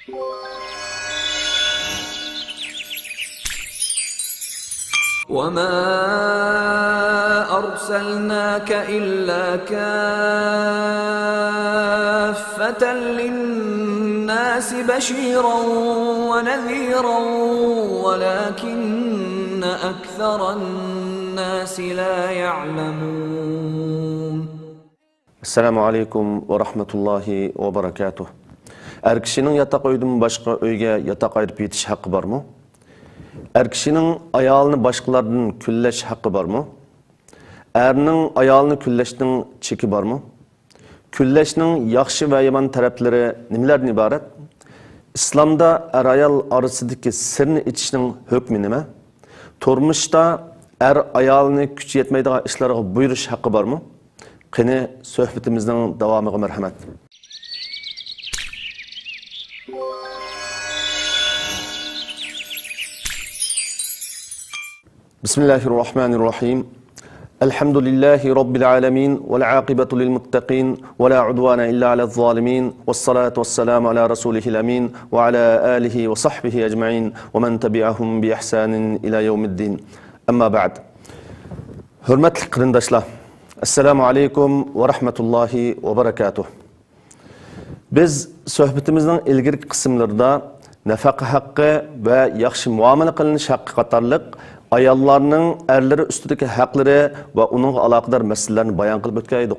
وَمَا أَرْسَلْنَاكَ إِلَّا كَافَّةً لِلنَّاسِ بَشِيرًا وَنَذِيرًا وَلَكِنَّ أَكْثَرَ النَّاسِ لَا يَعْلَمُونَ. Assalamu alaikum wa rahmatullahi wa barakatuh. Er kişinin yatak öydün başka öyge yatak ayırıp yetiş hakkı var mı? Er kişinin ayalını başkalarının külleş hakkı var mı? Erinin ayalını külleşinin çeki var mı? Külleşinin yaxşı ve yaman tarafları nimelerden ibaret? İslam'da er ayal arasındaki sirni içişinin hükmü nime? Turmuşta er ayalını güç yetmeydiği işlere buyuruş hakkı var mı? Qini söhbetimizin davamıga merhamet. Bismillahirrahmanirrahim. Elhamdülillahi Rabbil alemin. Vel aqibetu lil muttaqin. Ve la udvana illa alel zalimin. Vessalatu vesselamu ala rasulihil amin. Ve ala alihi ve sahbihi ecma'in. Ve men tabi'ahum bi ihsanin ila yevmiddin. Amma ba'd. Hürmetli qarindoshlar. Assalamu alaikum wa rahmatullahi wa barakatuh. Biz söhbetimizin ilgirki kısımlarında nafaka hakkı ve yaxşı muamele qilinish haqqı qatarlıq ayollarning erleri üstüdeki hakları ve onun alakadar meselelerini bayan qilib o'tgan edik.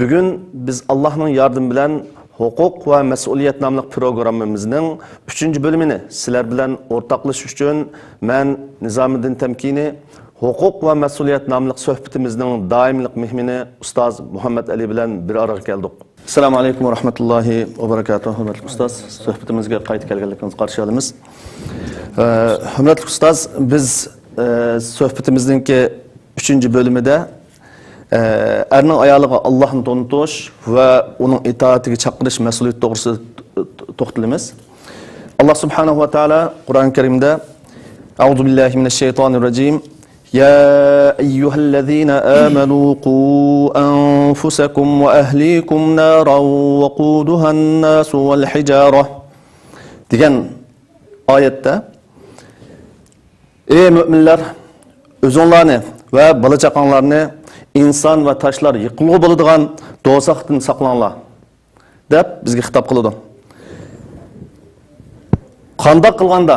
Bugun biz Allah'ın yardım bilen hukuk ve mesuliyet namlıq programımızın 3. bölümünü sizler bilen ortaklaşış üçün men Nizamiddin Temkini hukuk ve mesuliyet namlıq söhbetimizin daimlik mihmini Ustaz Muhammed Ali bilen bir araya geldik. Assalamu alaikum wa rahmatullahi wa barakatuh. Hürmetli Ustaz, söhbetimizge qayt kelganliginizni qarshi olamiz. Hürmetli Ustaz, biz söhbetimizdeki 3. bölümünde erning ayoliga Allah'ni tanıtış ve onun itaatiga chaqirish mesuliyet doğrusu to'xtalamiz. Allah subhanahu wa ta'ala Kur'an-ı Kerim'de Euzu billahi mineşşeytanirracim. يا أيها الذين آمنوا قوا أنفسكم وأهليكم نارا وقودها الناس والحجارة degan oyatda ey müminler özünlarni ve bola chaqanglarni inson va toshlar yiqilg'i bo'ladigan do'zaxdan saqlanglar deb bizga xitob qiladi. Qanday qilganda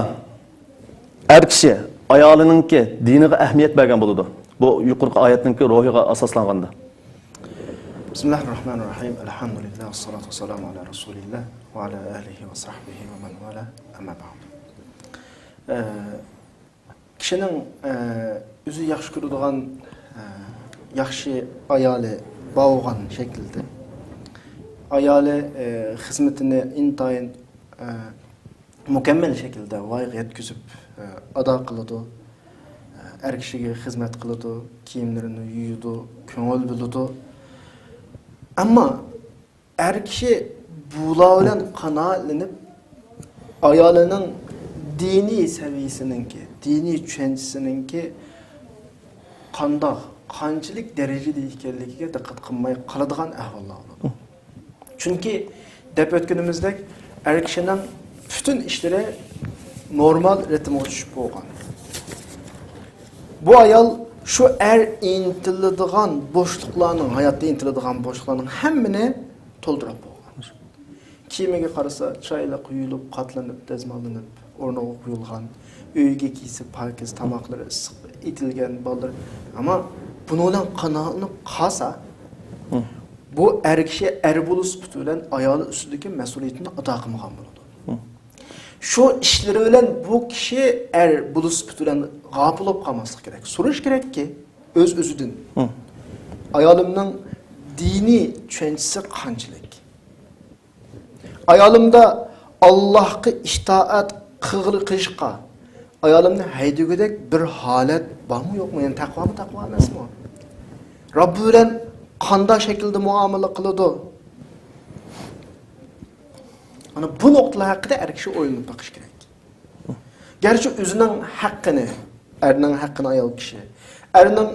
er kishi ayolininki diniga ahamiyat bergan bo'ladi. Bu yuqorqi oyatninki ruhiga asoslanganda. Bismillahirrahmanirrahim. Elhamdülillah. Esselatu vesselamu ala Resulillah ve ala alihi ve sahbihi ve men vala. Amma ba'd. Kişinin özü yaxşı ko'radigan yaxshi ayoli bo'lgan şekilde ayoli xizmetini intayin mükemmel şekilde voyaga yetkazib ada qiladi. Er kishiga xizmat qiladi, kiyimlarini yuyadi, ko'ngil biladi. Ammo er kishi bular bilan qanoatlanib ayolining diniy saviyasininki, diniy tushunchasininki qanchalik darajada ekanligiga diqqat qilmay qoladigan ahvollar bo'ladi. Chunki deb o'tganimizdek er kishining bütün işleri normal ritme tushib bo'lgan. Bu ayol şu intiladigan bo'shliqlarning, hayotda intiladigan bo'shliqlarning hammani to'ldirib bo'lgan. Kiyimiga qarasa, choylar quyilib, qatlanib, dazmollanib, o'rniga qo'yilgan, uyga kiysa pokiz, tomoqlari issiq etilgan bolalar. Ammo buni bilan qanoatlanib qolsa, bu er kishi bo'lish bilan ayoli ustidagi mas'uliyatni ado qilmagan bo'ladi. Şu işleri bilen bu kişi buluş bilen gafil olup kalması gerek. Soruş gerek ki öz özüdün. Ayalımның dini düşüncesi qanchalik? Ayalımda Allah'a itaat qilishqa ayalımni haydagudek bir holat bormi yo'qmi? Yani taqvo emasmi? Robbi bilan qanday shaklda muomala qiladi? Ana bu noktalar hakkında er kishi o'ylanib baqish kerak. Gerçi o'zining haqqini, erning haqqini ayol kishi, erning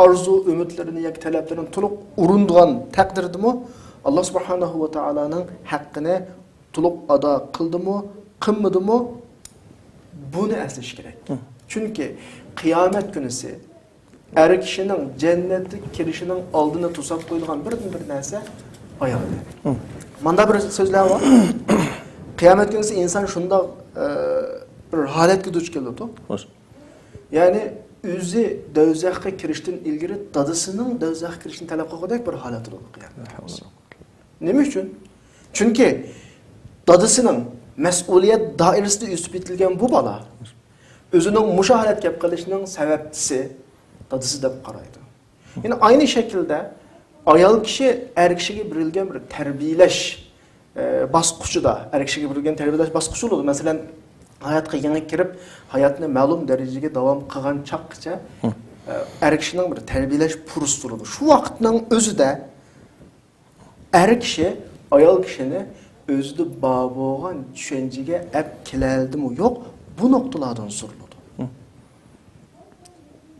arzu, umidlarini yoki talablarini to'liq urundigan taqdirdimi, Allah subhanahu va taolaning haqqini to'liq ado qildimi, qilmadimi, buni eslash kerak. Chunki qiyomat kunisi er kishining jannatga kirishining oldini to'sab qo'yilgan bir narsa ayol. Manda bir so'zlar bor. Qiyomat kunisi inson shunda bir holatga duch keladi. Ya'ni o'zi do'zaxga kirishdan ilgari dadasining do'zaxga kirishini talab qilgandek bir holat bo'ladi. Nima uchun? Chunki dadasining mas'uliyat doirasida o'sib yetilgan bu bola o'zining mushohadat kelib qilishining sababchisi dadasi deb qaraydi. Ya'ni aynı şekilde ayol kishi er kishiga berilgan bir tarbiyalash bosqichida, er kishiga berilgan tarbiyalash bosqichi bo'ladi. Masalan, hayotga yangi kirib, hayotni ma'lum darajaga davom qilgan chaqgacha er kishining bir tarbiyalash fursati bo'ladi. Shu vaqtning o'zida er kishi ayol kishini o'zida bor bo'lgan tushunchaga olib keladimi yo'q, bu nuqtalardan suriladi.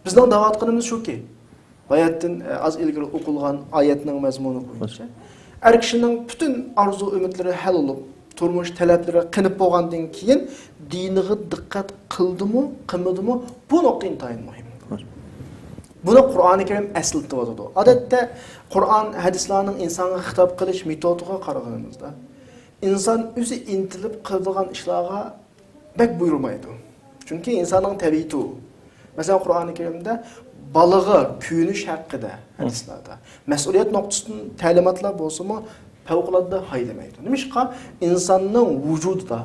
Bizning da'vatqinimiz shuki, bayatdan az ilgari o'qilgan oyatning mazmuni bo'yicha er kishining butun orzu umidlari hal bo'lib, turmush talablari qinib bo'lgandan keyin diniga diqqat qildimi, qilmadimi, bu nuqta intayin muhim. Buni Qur'oni Karim aslatib o'tadi. Odatda Qur'on hadislarning insonga xitob qilish metodiga qaraganimizda inson o'zi intilib qiladigan ishlarga bak buyurmaydi. Chunki insonning tabiati. Masalan, Qur'oni Karimda balığı kuyunish haqida hadislarda mas'uliyat nuqtasidan ta'limotlar bo'lsa-mu, favqulodda haydamaydi. Nimishqa insonning vujudida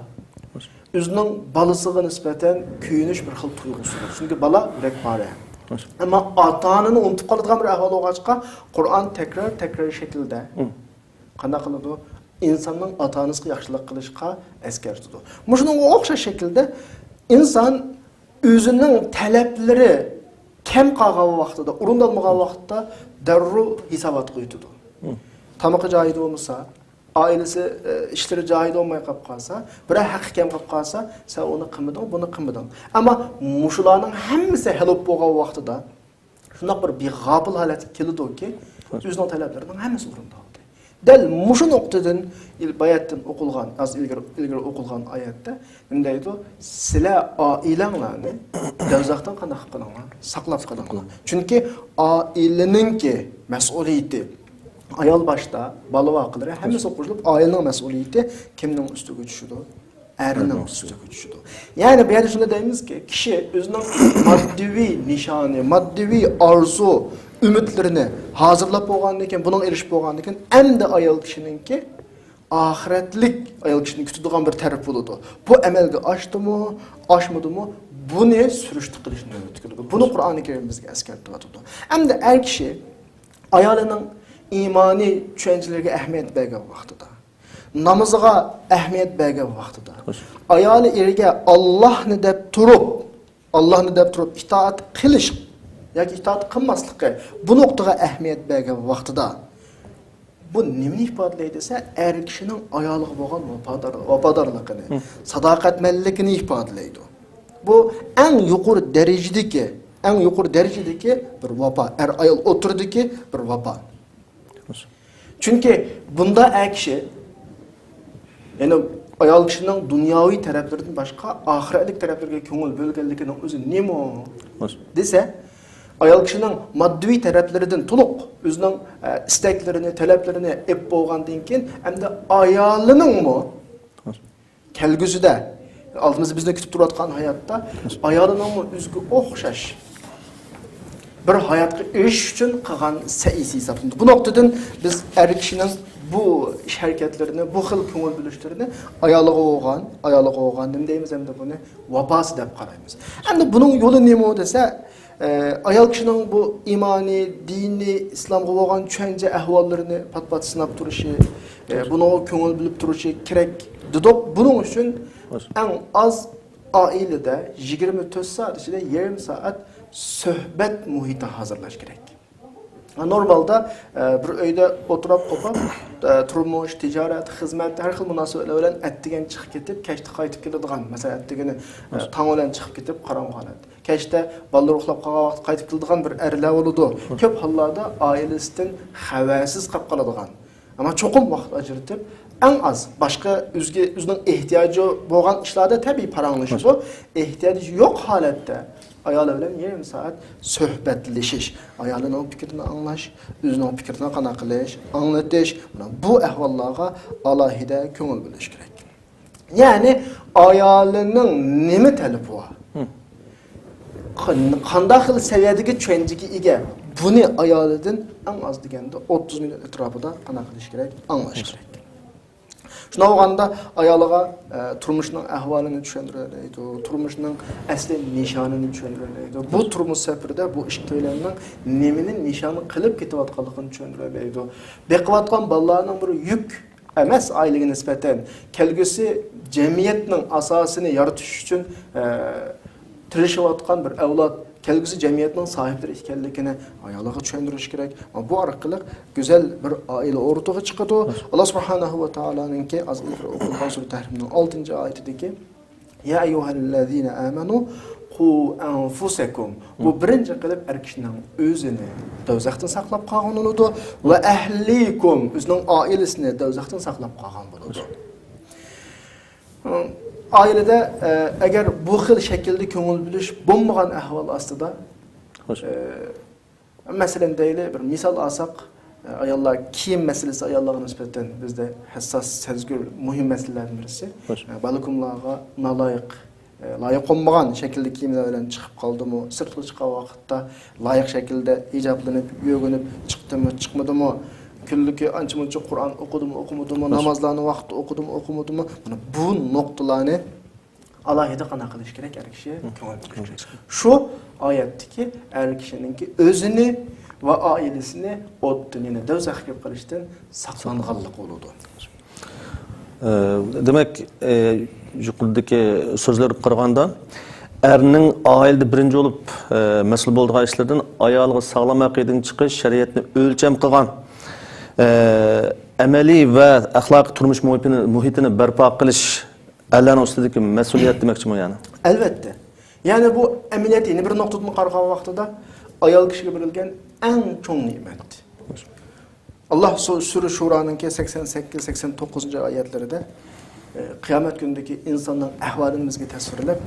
o'zining balasiga nisbatan kuyinish bir xil tuyg'usi bor. Chunki bala yurak bor. Ammo ota-onani unutib qoladigan bir ahvol bo'lg'achqa Qur'on takrar shaklda qanday qiladi? İnsanın ota-onasiga yaxshilik qilishga eskartadi. Shunga o'xshash shaklda inson o'zining talablari kam qolgan vaqtida, o'rindalmagan vaqtda darrov hisobot qo'yadi. Tamoqi joyida bo'lmasa, oilasi ishlari joyida bo'lmay qolib qolsa, biror haqqi kam qolib qolsa, sen uni qilmading, buni qilmading. Ammo mushularning hammasi halol bo'lgan vaqtida shunday bir beg'ofil holatga keladi-ki, o'zining talablarining hammasi o'rinda. Dal mushu nuqtadan bayatdan o'qilgan, az ilgari o'qilgan oyatda nima deydi? Sizlar oilanglarni do'zaxdan qanday qilinglar, saqlab qolinglar. Chunki oilaninki mas'uliyati ayol boshda, bola vaqilari hammasi qo'shilib oilaning mas'uliyati kimning ustiga tushadi? Erning ustiga tushadi. Ya'ni bu yerda shunda deymizki, kishi o'zining moddiy nishoni, moddiy orzu umidlarini hozirlab bo'lgandan keyin, buning erishib bo'lgandan keyin endi ayol kishininki oxiratlik ayol kishining kutadigan bir taraf bo'ladi. Bu amalga oshdimi, oshmadimi, buni surishti qilishni o'tkazadi. Buni Qur'oni Karim bizga eskartib o'tadi. Endi er kishi ayolining iymoniy tushunchalariga ahamiyat bergan vaqtida, namoziga ahamiyat bergan vaqtida, ayoli eriga Allohni deb turib itoat qilish yoki itoat qilmasligi bu nuqtaga ahamiyat bergan vaqtida bu nimani ifodalaydi desa, er kishining ayoliga bo'lgan vafodorligini, sadoqatmanligini ifodalaydi. Bu eng yuqori darajadagi bir vafo, er ayol o'tirdiki bir vafo. Chunki bunda er kishi, ya'ni ayol kishining dunyoviy taraflaridan boshqa oxiratlik taraflarga ko'ngil bo'lganligining o'zi nima desa, ayol kishining moddiy taraflaridan to'liq o'zining istaklarini, talablarini ep bo'lgandan keyin hamda ayolining kelgusida oldimizda bizni kutib turayotgan hayotda ayolining o'ziga o'xshash bir hayotga erishish uchun qilgan sa'isi hisoblanadi. Bu nuqtadan biz er kishining bu ish harakatlarini, bu xil ko'ngil bo'lishlarini ayoliga bo'lgan nima deymiz hamda buni vabosi deb qaraymiz. Endi buning yo'li nima desa, ayol kishining bu iymoniy, diniy, islomga bo'lgan tushuncha ahvollarini pat-pat sinab turishi, buni ko'ngil bilib turishi kerak. Dedik, buning uchun eng az oilada 24 soat ichida yarım soat suhbat muhiti hazırlash kerak. Normalda bir uyda o'tirib qolib, turmush, tijorat, xizmat, har xil munosabatlar bilan attigan chiqib ketib, kechda qaytib keladigan, masalan, attigini tong bilan chiqib ketib qarong'i holat. Kechda bolalar uxlab qolgan vaqt qaytib keladigan bir erlar bo'ladi. Ko'p hollarda oilasidan xabarsiz qolib qoladigan. Ama çoxum vaqt ajratib, eng az başqa özünün ehtiyacı bo'lgan ishlarda tabii paranglashib, ehtiyacı yo'q holatda ayoli bilan yarım saat suhbatlashish, ayolining fikrini anglash, o'zining fikrini qana qilish, anglatish, bu ahvollarga alohida ko'ngil bo'lish kerak. Ya'ni ayolining nima talabi bor? Qanday xil saviyadagi tushunchaga ega buni ayolidan eng az deganda 30 minut atrofida qana qilish kerak, anglash kerak. Shuna bo'lganda ayoliga turmushning ahvolini tushuntiradi, turmushning asli nishonini tushuntiradi. Bu turmush safarida bu ish to'ylarning nimani nishoni qilib ketayotganligini tushuntiradi. Beqiyotgan bolalarning bir yuk emas ailaga nisbatan kelgusi jamiyatning asosini yaratish uchun tirishayotgan bir avlod kelgusi jamiyatning sohiblari ekanligini ayoliga tushuntirish kerak. Bu orqali go'zal bir oila o'rtaga chiqadi. Alloh subhanahu va taoloning azizlar o'qigan sura Tahrimning 6-oyatidagi ya ayyuhallazina amanu qu anfusakum. Bu birinchi qilib erkishning o'zini do'zaxdan saqlab qolgan bo'ladi va ahlikum o'zining oilasini do'zaxdan saqlab qolgan bo'ladi. Ailede eğer bu xil şekilde ko'ngil bilish bo'lmagan ahvol ostida, masalan deyli bir misal alsak, ayollar kiyim meselesi ayollarga nisbatan bizde hassas, sezgir, muhim meselelerden birisi. Balkonlarga layık olmagan şekilde kiyimler bilan chiqib qoldimi, sirtga chiqqan vaqtda layık şekilde hijablanib, yo'g'inib chiqdimi, chiqmadimi? Küllükü anca-munca Kur'an okumadım, namazlarını vakti okumadım. Bu noktalarını alohida qana qilish kerak er kishiga ko'ngil bo'lish kerak. Shu oyatdagi er kishininki o'zini va oilasini o'tdan do'zaxga qilishdan saqlanganlik bo'ladi. Demek yuqoridagi so'zlarga qaraganda erning oilada birinchi bo'lib mas'ul bo'lgan ishlardan ayoliga sog'lom aqidadan chiqish, shariatni o'lcham qilgan amaliy va axloqiy turmush muhitini barpo qilish Allah'ın ustidagi mas'uliyat demoqchiman yani. Albatta. Yani bu amaliyatni bir nuqtadan qaragan vaqtida ayol kishiga berilgan eng cho'ng ne'mat. Allah Sura Shura'nın 88-89-oyatlarida qiyomat kunidagi insonning ahvolini bizga tasvirlab,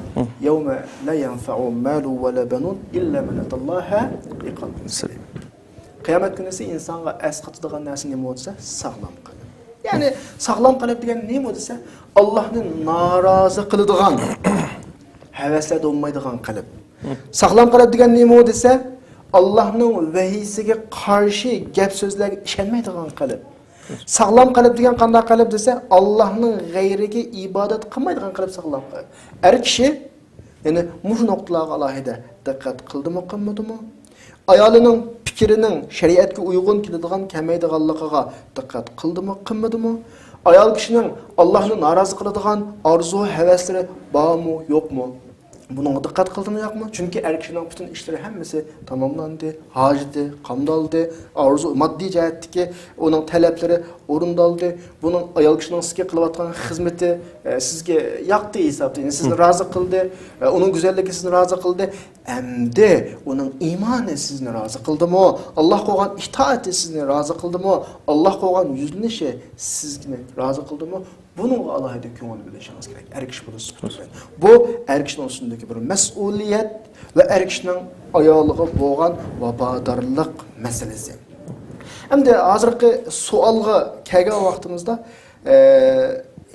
"Yawma la yanfa'u malu va la banun illa man atallaha biqalbin salim." Qiyomat kunisi insonga asqatadigan narsa nima bo'lsa, sog'lom qalb. Yani sağlam qalb degan nima desa, Allohni norozi qiladigan, havaslarda olmaydigan qalb. Sağlam qalb degan nima desa, Allohning vahiysiga qarshi gap so'zlarga ishonmaydigan qalb. Sağlam qalb degan qanday qalb desa, Allohning g'ayriga ibodat qilmaydigan qalb sağlam qalb. Er kishi yani mush nuqtalarga alohida diqqat qildimi, qilmadimi? Ayolining fikrining shariatga uyg'un keladigan kamaydiganligiga diqqat qildimi, qilmadimi? Ayol kishining Allohni norozi qiladigan orzu, havaslari bormi, yo'qmi? Bunga diqqat qildimi, yo'qmi? Chunki er kishining butun ishlari hammasi tamomlandi, hojati qamdaldi, orzu moddiy jihatdagi uning talablari o'rindaldi. Buning ayol kishining sizga qilayotgan xizmati sizga yoqdi hisobda, sizni rozi qildi, uning go'zalligi sizni rozi qildi. Endi uning iymoni sizni rozi qildimi? Alloh qo'ygan itoati sizni rozi qildimi? Alloh qo'ygan yuzlanishi sizni rozi qildimi? Bunun alohida ko'ngil bo'lishingiz kerak. Er kishi bo'lsa, bu er kishining ustidagi bir mas'uliyat va er kishining ayoliga bo'lgan vafodorlik masalasi. Endi hozirgi savolga kelgan vaqtimizda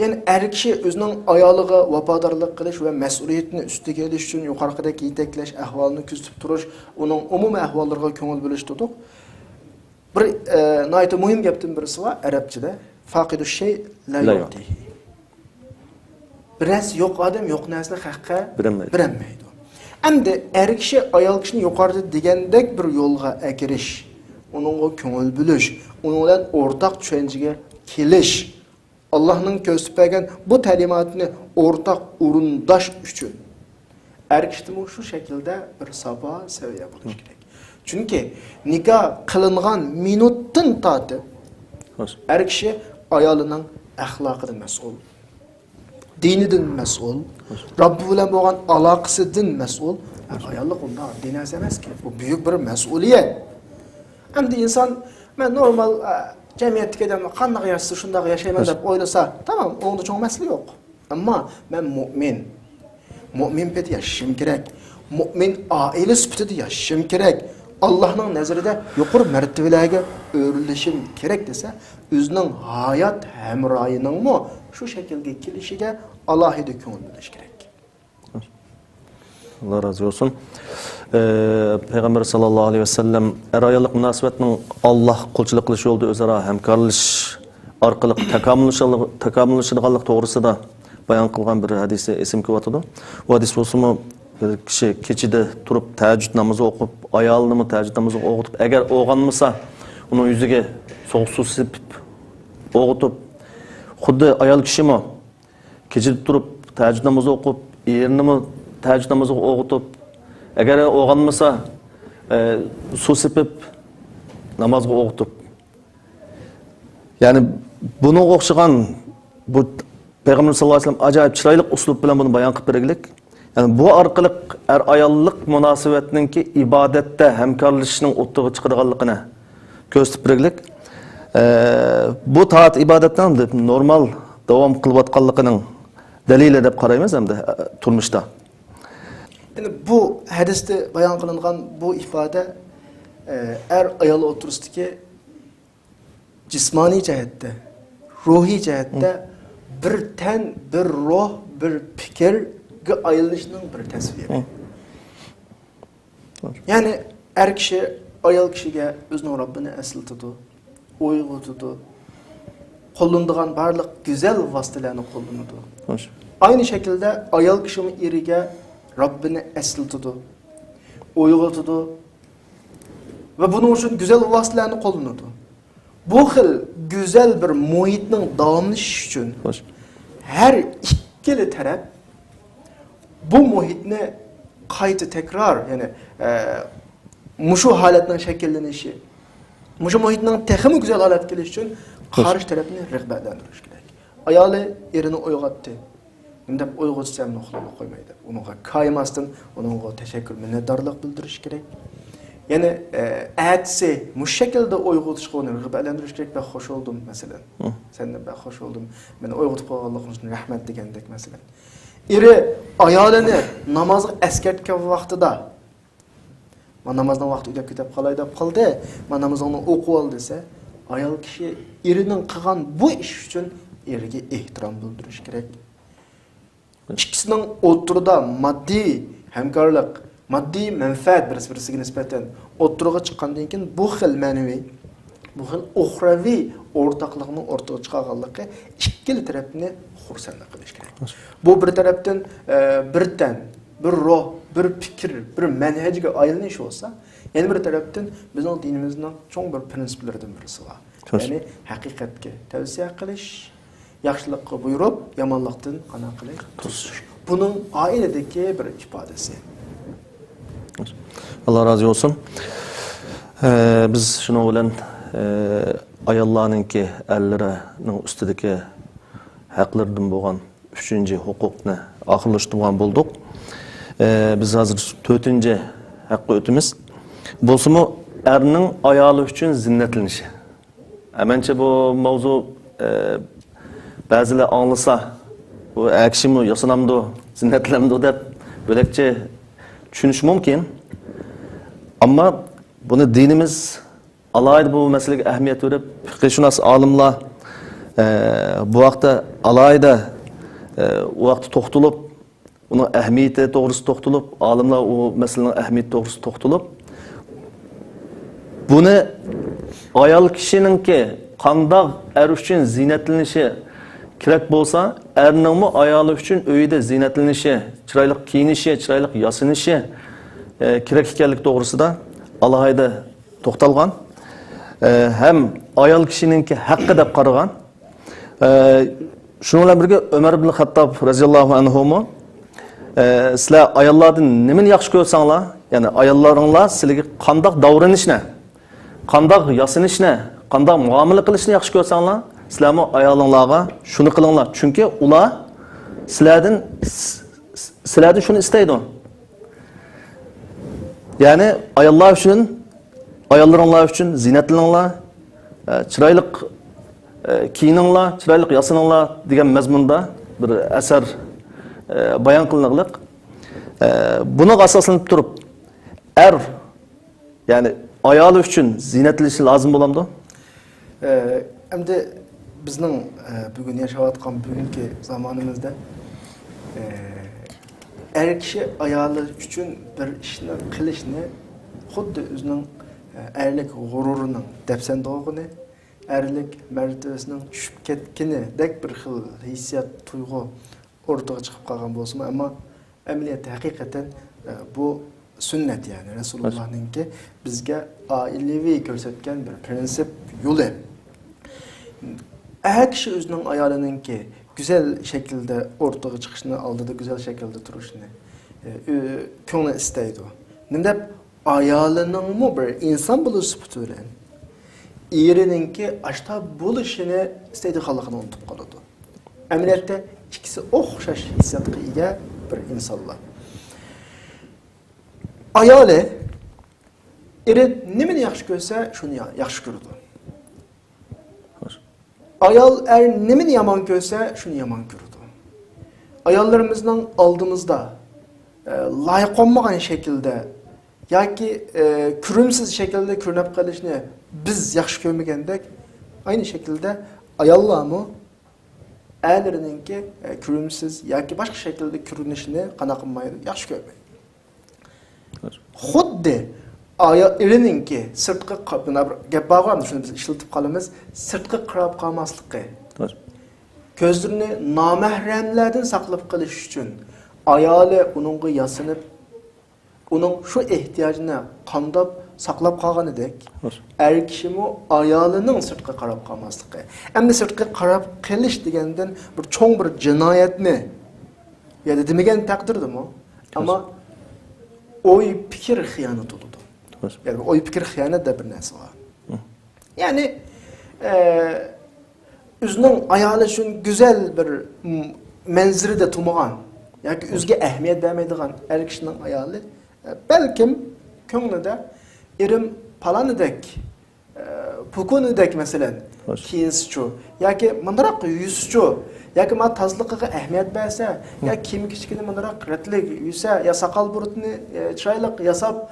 yani er kishi o'zining ayoliga vafodorlik qilish va mas'uliyatni ustiga olish uchun yuqoridagi yetaklash ahvolini kuzatib turish, uning umumiy ahvollariga ko'ngil bo'lish dedik. Bir nihoyatda muhim gapdan birisi bor arabchada. Faqidu shay la yu'tihi. Biras yo'q odam yo'q narsani haqqa bermaydi. Endi er kishi ayol kishini yuqorida degandek bir yo'lga akirish, uningga ko'ngil bo'lish, uning bilan o'rtaq tushunchaga kelish, Allohning ko'rsatib bergan bu ta'limotni o'rtaq o'rindash uchun er kishining shu shaklda bir sabo saviya bo'lish kerak. Chunki nikoh qilingan minutdan tortib er kishi ayolining axloqidan mas'ul, dinidan mas'ul, Robbi bilan bo'lgan aloqasidan mas'ul. Ayollik unda dinaz emas ki, bu büyük bir mas'uliyat. Endi inson men normal Cemiyetdeki adamlar qanday yaşasa şunday yaşayman deb oylasa, tamam, onda çoğun mesele yok. Ama ben mümin peti yaşayışım gerek. Mümin aile süpütü yaşayışım gerek. Allah'ın nazarında yukarı mertebelerge öğrülüşüm gerek dese, özünün hayat hemrayının mı şu şekilde kilişige Allah'ı köngül buluş gerek. Allah razı olsun. Peygamber sallallahu aleyhi ve sellem er-ayallık münasebetinin Allah kulçılık kılışı oldu özara hemkarlış arkalık takamülüşünü doğrusu da bayan kılgan bir hadisi esim kıvatıdı. O hadis olsun mu bir kişi keçide turup teheccüd namazı okup ayalını mı teheccüd namazı okutup eğer oğanmasa onun yüzüge soğuk su sipip oğutup xuddi ayal kişi mi keçide turup teheccüd namazı okup yerini mi teheccüd namazı oğutup eğer oğanmasa su sipip namazı oğutup yani bunu okşagan bu Peygamber sallallahu aleyhi ve sellem acayip çıraylık uslub bilen bunu bayan kıp bergilik. Yani bu arkalık er-ayallık münasebetininki ibadette hemkarlışının ottuğu çıkırganlıkına gösterip bergilik. Bu taat ibadetten de normal devam kılbatkanlıkının delili dep qaraymiz hem de turmuşta. Yani bu hadiste bayan kılıngan bu ifade er-ayalı oturustaki cismani cihette, ruhi cihette bir ten, bir ruh, bir fikir ayrılışının bir tasviri. Yani er kişi, ayal kişiye özünün Rabbini esıltıdı, uygutudu, kullandığı barlık güzel vasıtalarını kullanıdı. Aynı şekilde ayal kişinin irige Rabbini esıltıdı, uygutudu ve bunun için güzel vasıtalarını kullanıdı. Bu xil güzel bir muhitning davamlashi uchun her ikkili taraf bu muhitni qayta tekrar yani mushu holatning shakllanishi, mushu muhitning texmi güzel holatga kelishi uchun qarshi tarafni rag'batlantirish kerak. Ayoli erini uyg'otdi. Endi uyg'otsam uxlab qo'ymaydi. Unga kaymasdan unga tashakkur, minnatdorlik bildirish kerak. Yani eğetse bu şekilde uyguluşu onu rıgıbetlendiriş gerek ben hoş oldum mesela. Sen de ben hoş oldum. Ben uygulup Allah'ın için rahmet degendek mesela. İri ayalını namazı eskertken vaxtıda ben namazdan vaxtı ödep kitap kalayda kaldı. Ben namazı onu oku al dese ayal kişi irinin kıgan bu iş için irige ihtiram bildiriş gerek. İkisinin oturda maddi hemkarlık maddi menfaat birisi nispeten oturuğa çıkandan keyin bu xil ma'naviy, bu xil uxraviy o'rtaqlikning o'rtaga chiqarganligi ikkili tarafni xursand qilish kerak. Bu bir tarafdan bir ruh, bir fikr, bir manhajga aylanish olsa, yana bir tarafdan bizning dinimizning cho'ng bir prinsiplaridan birisi bor. Ya'ni haqiqatga tavsiya qilish, yaxshilikqa buyurib, yomonlikdan qana qilish, tuzish. Buning oiladagi bir ifodasi. Allah razı olsun. Biz şunu bilen ayollarınki erlerinin üstüdeki haklardan boğan 3. hukukni akıllaştırgan bulduk. Biz hazır 4. hakkı ötümüz. Bolsumu erinin ayalı üçün zinnetlenişi. Hemençe bu mavzu bazıları anlasa bu ekşimi yasanamdı, zinnetlenemdi dep böylece düşünüş mümkün. Ama bunu dinimiz alaydı bu meseleye ehemmiyet verip fiqh-şunas alimlar bu vakta alayda o vakti toxtulup onun ehemmiyeti doğrusu toxtulup alimlar o meselenin ehemmiyeti doğrusu toxtulup bunu ayal kişinin ki qandaq er üçün zinetlenişi kerak bolsa erning mi ayali üçün uyida zinetlenişi, chiroyli kiyinishi, chiroyli yasinishi kerak ekanligi to'g'risida alohida to'xtalgan. Hem ayol kishininki haqqi deb qaragan. Shunga bilan birga Umar ibn Xattob roziyallohu anhu mu sizlar ayollardan nimani yaxshi ko'rsanglar, ya'ni ayollaringlar sizlarga qandoq davranishni, qandoq yasinishni, qandoq muomala qilishni yaxshi ko'rsanglar, sizlar mu ayolinglarga shuni qilinglar. Chunki ular sizlardan shuni istaydi. Yani ayollar üçün, ayollaringlar üçün zinetlaninglar, chiroylik kiyininglar, chiroylik yasaninglar degan mazmunda bir asar bayon qilinliq. Buning asoslanib turib, ya'ni ayoli uchun zinatlanishi lozim bo'lamdi? Endi bizning bugun yashayotgan bugungi zamonimizda kishi ayoli uchun bir ishni qilishni xuddi o'zining erlik g'ururining dafsandog'ini, erlik martabasining tushib ketganidek bir xil hissiyat, tuyg'u o'rtaga chiqib qolgan bo'lsa-mu, ammo amaliyotda haqiqatan bu sünnet yani Resulullah'ınki bizge ailevi göstergen bir prensip yolu. Her kişi özünün ayarınınki güzel şekilde ortaya çıkışını aldı da güzel şekilde duruşunu konu isteydi. Neden ayarının mı bir insan buluşu tuturen, irininki aşta buluşunu istediği halkını unutup kalıyordu. Emniyette ikisi okşaş hissiyatı iyi bir insanlar. Ayale, eri nimeni yaxşı görse şunu yaxşı gördü. Ayal nimeni yaman görse şunu yaman gördü. Ayallarımızdan aldığımızda layık olmayan şekilde ya ki kürümsüz şekilde kürünüp kalışını biz yaxşı görmegendek aynı şekilde ayallar mı erlerininki kürümsüz ya ki başka şekilde kürünüşünü kanakınmayı yaxşı görmeyi. Xuddi erininki sirtqi gap bor, shuni biz ishlatib qolamiz, sirtqi qarab qolmasligi. Ko'zlarini nomahramlardan saqlab qolish uchun ayoli uningga yasinib, uning shu ehtiyojini qamdab saqlab qolganidek, er kishimi ayolining sirtqi qarab qolmasligi. Endi sirtqi qarab qilish degandan bir cho'ng bir jinoyatni ya demagan taqdirdimi? Ammo oy fikir hıyanat oldu. Yani oy fikir hıyanat da bir narsa var. Yani özünün ayali için güzel bir menziri de tutmagan, yani özge ehmiyet vermeydiğin her kişinin ayali belki köngünde erim palanıdek, pukunudek mesela kiyinsçu, ya ki mandarak yüzçu, ya ki ma tazlıqıga ehmiyet verse, ya kim kişikini mandarak retlik yüse, ya sakal burutunu çaylık yasap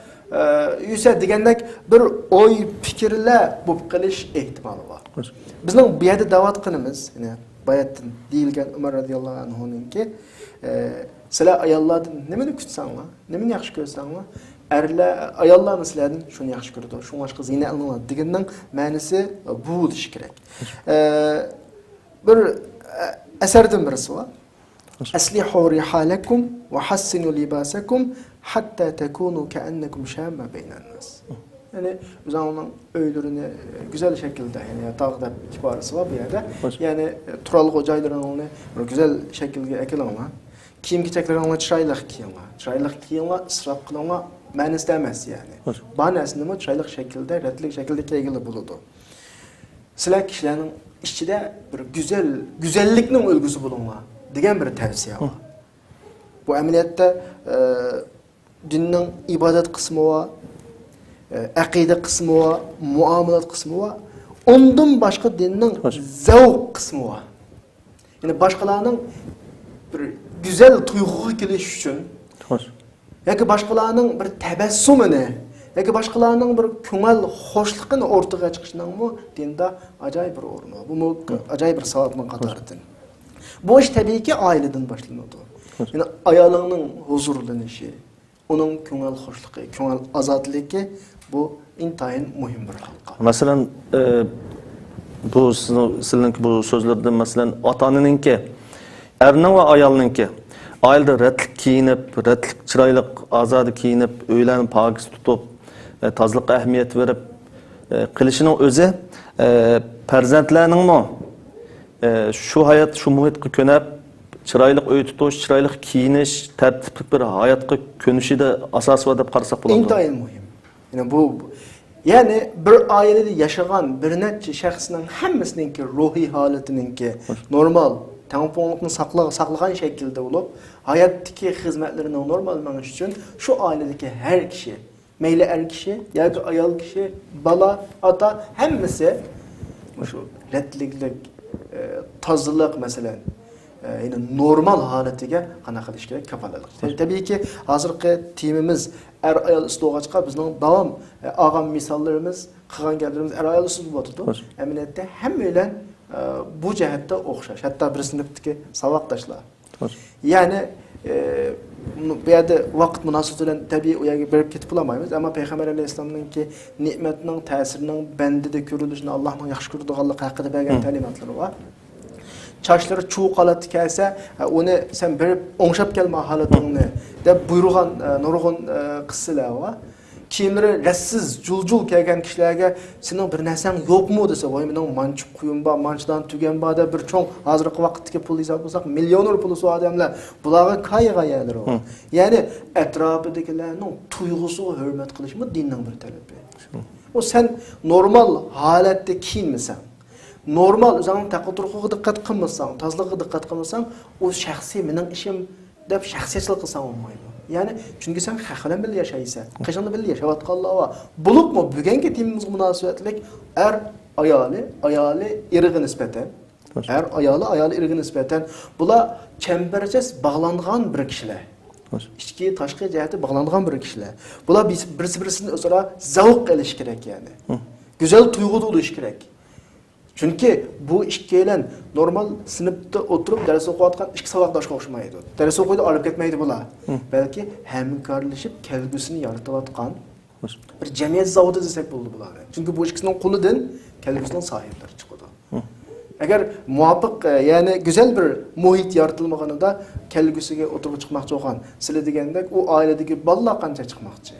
yüse degandek bir oy fikirle bu qilish ehtimali var. Bizning bu yerda da'vat qilamiz, ya'ni bayatdan deyilgan Umar radhiyallohu anhuninki sizlar ayollardan nimani kutsanglar, nimani yaxshi ko'rsanglar, erlar ayollarni sizlardan shuni yaxshi ko'radi, shunga boshqa zina qilinglar deganning ma'nosi bu bo'lishi kerak. Bir asardan birisi var. Aslihu rihalakum ve hassinu libasakum hatta takunu ka'annakum shamma beynan nas. Yani uzanın öylürünü güzel şekilde yani tağda kibarısı var bu yerde. Yani turalık hocaylarını güzel şekilde ekilanlar. Kiyim keçeklerini çıraylık kiyinlar. Çıraylık kiyinlar, ısraf kılınlar mani istemez yani. Bana aslında çıraylık şekilde, retlik şekilde keygili buludu. Sizler kişilerin içinde bir güzelliknin ölgüsü bulunma diyen bir tavsiye var. Bu ameliyette dinin ibadet kısmı var, akide kısmı var, muamelat kısmı var. Ondan başka dinin zevk kısmı var. Yani başkalarının bir güzel tuyguğa geliş için, ya ki başkalarının bir tebessümünü, ya ki başkalarının bir köngel hoşluğunu ortaya çıkışından mı dinde acayip bir ornu. Bu mu acayip bir savabın katarıdır. Bu iş tabii ki aileden başlanıyordu. Yani ayalının huzurlanışı, onun köngel hoşluğu, köngel azadlığı bu intayın mühim bir halka. Mesela bu sizinki bu sözlerden mesela atanınki, erinin ve ayalınki ailede retlik kiyinip, retlik çıraylık azadı kiyinip, öğlen pakiz tutup, tazlık ehmiyet verip, kılışının özü perzentlerinin mi? Şu hayat, şu muhitki könep, çıraylık öğü tutuş, çıraylık kiyiniş, tertiplik bir hayatki könüşü de asas var deyip qarasak bulamdı. İntayın mühim. Yani bir ailede yaşayan bir neçe şahsının hemmesininki ruhi haletininki normal, tamponlukunu saklayan şekilde olup, hayattaki hizmetlerinin normal olması için şu ailedeki her kişi, meyli er kişi, ya ki ayal kişi, bala, ata, hemmesi Şu retliklik, tazılık mesela yine normal haletiga qana qilish kerak kafolatlik. Tabii ki hozirgi temamiz er ayol isto'g'achqa bizning davom olgan misollarimiz, qilgan gaplarimiz er ayol ustida bo'ladi. Amaliyotda hamma bilan bu jihatda o'xshash. Hatto bir sinfdagi saboqdoshlar. Ya'ni bu yerda vaqt munosabati bilan tabiiy u yerga berib ketib bo'lmaymiz, ammo payg'ambar alayhisolamningki ne'matning ta'sirining bandida ko'rilishini Allohning yaxshi ko'radiganligi haqida bergan ta'limotlari bor. Çarşları çoğu qalatı kelse, onu sen berip o'ngshab kelma halatingni deb buyurgan nurg'un qissalar bor. Kiyimlari rassiz, jul-jul kelgan kishilarga sening bir narsang yo'qmi desa, voy mening manchib quyim bor, manchidan tugan bor deb bir cho'ng hozirgi vaqtdagi pul hisob qilsak, millioner puli su odamlar bularga qayg'ayalar. Ya'ni atrofidagilarning tuyg'usi va hurmat qilishmi dinning bir talabi. O sen normal holatda kiyinmasan, normal o'zingning taqdir-huquqiga diqqat qilmasang, tozaligiga diqqat qilmasang, o shaxsiy mening ishim deb shaxsiyatchilik qilsang bo'lmaydi. Yani çünkü sen haq bilan birga yashaysan, qachonda birga yashayotganlar bor. Bo'libmi bugungi temamizga munosabatlik ayoli eriga nisbatan, ayoli eriga nisbatan bular chambarchas bog'langan bir kishilar. İchki tashqi jihati bog'langan bir kishilar. Bular birisi-birisini o'zaro zavq qilish kerak yani. Go'zal tuyg'u bo'lish kerak. Çünkü bu ikkilan normal sınıfta oturup ders o'qiyotgan ikki saboqdoshga o'xshamaydi. Ders o'qiydi, olib ketmaydi bular. Balki hamkorlashib kelgusini yaratayotgan bir jamiyat zavodi desak bo'ldi bular. Çünkü bu ikkisining qo'lidan kelgusining sohiblari chiqadi. Agar muvofiq, ya'ni go'zal bir muhit yaratilmaganida kelgusiga o'tirib chiqmoqchi bo'lgan, sizlar degandek u oiladagi bolalar qancha chiqmoqchi?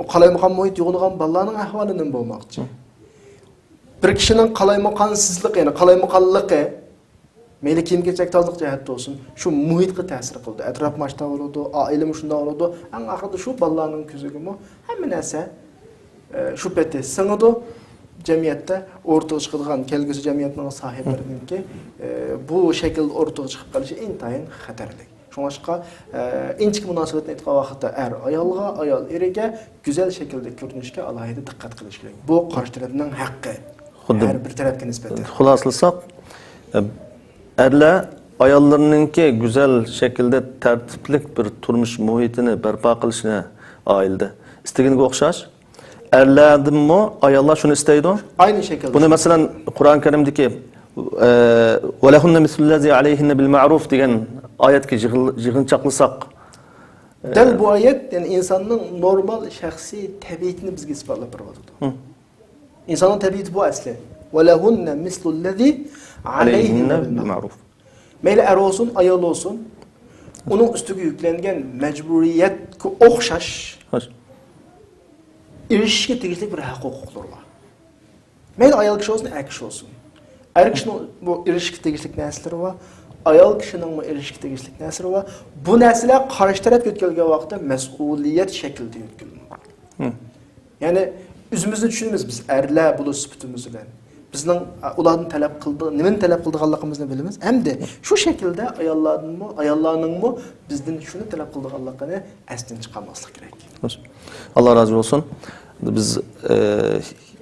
O qalaymagan muhit yo'g'ilgan bolalarning ahvoli nima bo'lmoqchi? Bir kişinin qalaymansızlığı, yani qalaymakanlığı, meyli kiyim-kechak tozaliq jihatda olsun, şu muhitga ta'sir qildi. Atrof mashta bo'ladi, oila shunda bo'ladi. Eng oxirida shu bolalarning ko'ziga hamma narsa shu paytda singadi. Jamiyatda o'rtaga chiqadigan kelgusi jamiyatning sohiblarininki bu shaklda o'rtaga chiqib qolishi intayin xatarli. Shunga inchik munosabatni aytgan vaqtda ayolga, ayol eriga go'zal shaklda ko'rinishga alohida diqqat qilish kerak. Bu qarshi tarafning haqqi. Her bir tarafga nisbatan. Xulaslasak, erlar ayollarninki güzel şekilde tertiplik bir turmuş muhitini barpo qilishni oilada istaganiga o'xshash. Erlardimmi ayollar shuni istaydi? Aynı şekilde. Buni masalan Qur'on Karimdagi "Va lahunna mislullazi alayhinna bil ma'ruf" degan oyatga yig'inchoqlasak, dal bu oyat yani insanın normal şahsi tabiatini bizga isbotlab beradi. İnsanın tabiatı bu asli. وَلَهُنَّ مِثْلُ الَّذ۪ي عَلَيْهِنَّ بِالْمَعْرُوفِ. Meyli er olsun, ayol olsun, onun üstüge yüklengen mecburiyet ki okşaş, ilişki tegişlik bir hak hukukları var. Meyli ayol kişi olsun, er kişi olsun. Er kişinin bu ilişki tegişlik nesleri var, ayol kişinin bu ilişki tegişlik nesleri var. Bu nesler karşı taraf yötkelge vaxtda mesuliyet şekilde yötkelge. Yani üzümüzü düşünürüz biz erler bulu süpütümüz bilen. Bizning ulardan talep qildi, nimani talep qildiganligimizni bilamiz. Hem de şu şekilde ayollarning bizden shuni talep qildiganligini asdan chiqarmaslik kerak. Allah razı olsun. Biz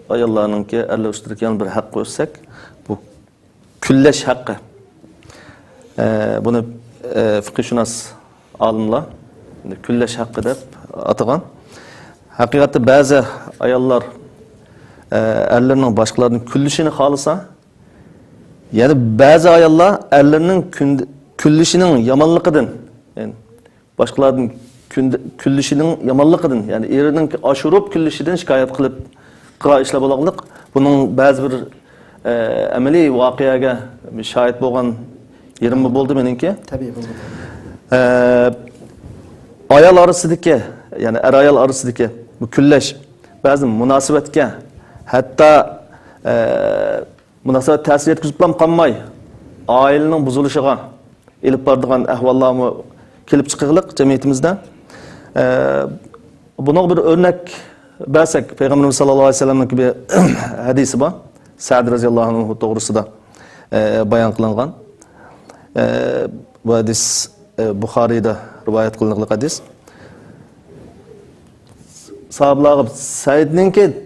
ayollarninki erlar ustidan bir haq qo'ysak, bu küllash haqqi. Buni fiqhshunos olimlar küllash haqqi deb atagan. Haqiqatda ba'zi ayollar erlerinin başkalarının küllüşini xalasa, yani bazı ayollar erlerinin küllüşünün yamanlıqıdın, yani başkalarının küllüşünün yamanlıqıdın, yani erinin aşurup küllüşüden şikayet qilib qila ishlab olganlik, bunun bazı bir amaliy voqeaga şahit bo'lgan yerim bo'ldi meningki. Tabii bo'ldi. Ayol orasidagi, yani er ayol orasidagi bu küllash ba'zi munosabatga hatta munosabat ta'sir etkizib qolmay, oilaning buzilishiga elib boradigan ahvollarni kelib chiqig'liq jamiyatimizda. Buna bir örnek bersak, Peygamberimiz sallallohu alayhi vasallamning bir hadisi bor. Sa'd radhiyallohu anhu to'g'risida bayon qilingan. Bu hadis Buxoriyda rivoyat qilingan hadis. Sahabalar Saidninki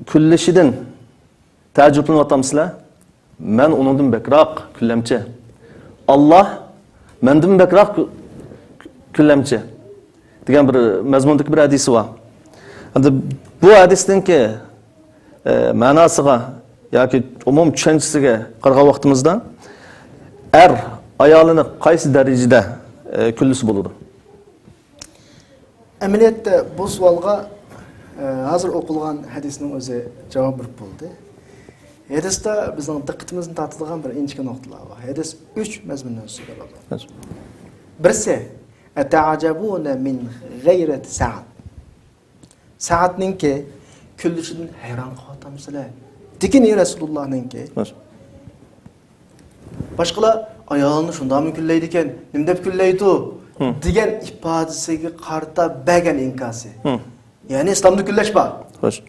külleşiden tecrübünü atamsızlar. men onundan bekroq kullamchi. Alloh mendan bekroq kullamchi degan bir mazmundagi bir hadisi bor. Endi bu hadisninki ma'nosiga yoki umum tushunchasiga qaragan vaqtimizda ayolini qaysi darajada kullisi bo'ladi? Amaliyotda bu savolga hozir o'qilgan hadisning o'zi javob berib bo'ldi. Hadisda bizning diqqatimizni tortadigan bir inchki nuqtalar bor. Hadis 3 mazmundan so'raladi. Birisi ata'ajabuna min g'ayrati sa'at. Sa'atninki kullishidan hayron qolamsizlar. Degan Rasulullohninki. Boshqalar ayolni shunday kullaydi ekan, nima deb kullaydi degan ifodasiga qarta bagan inkasi. Ya'ni islomda kullash bor. Xo'sh.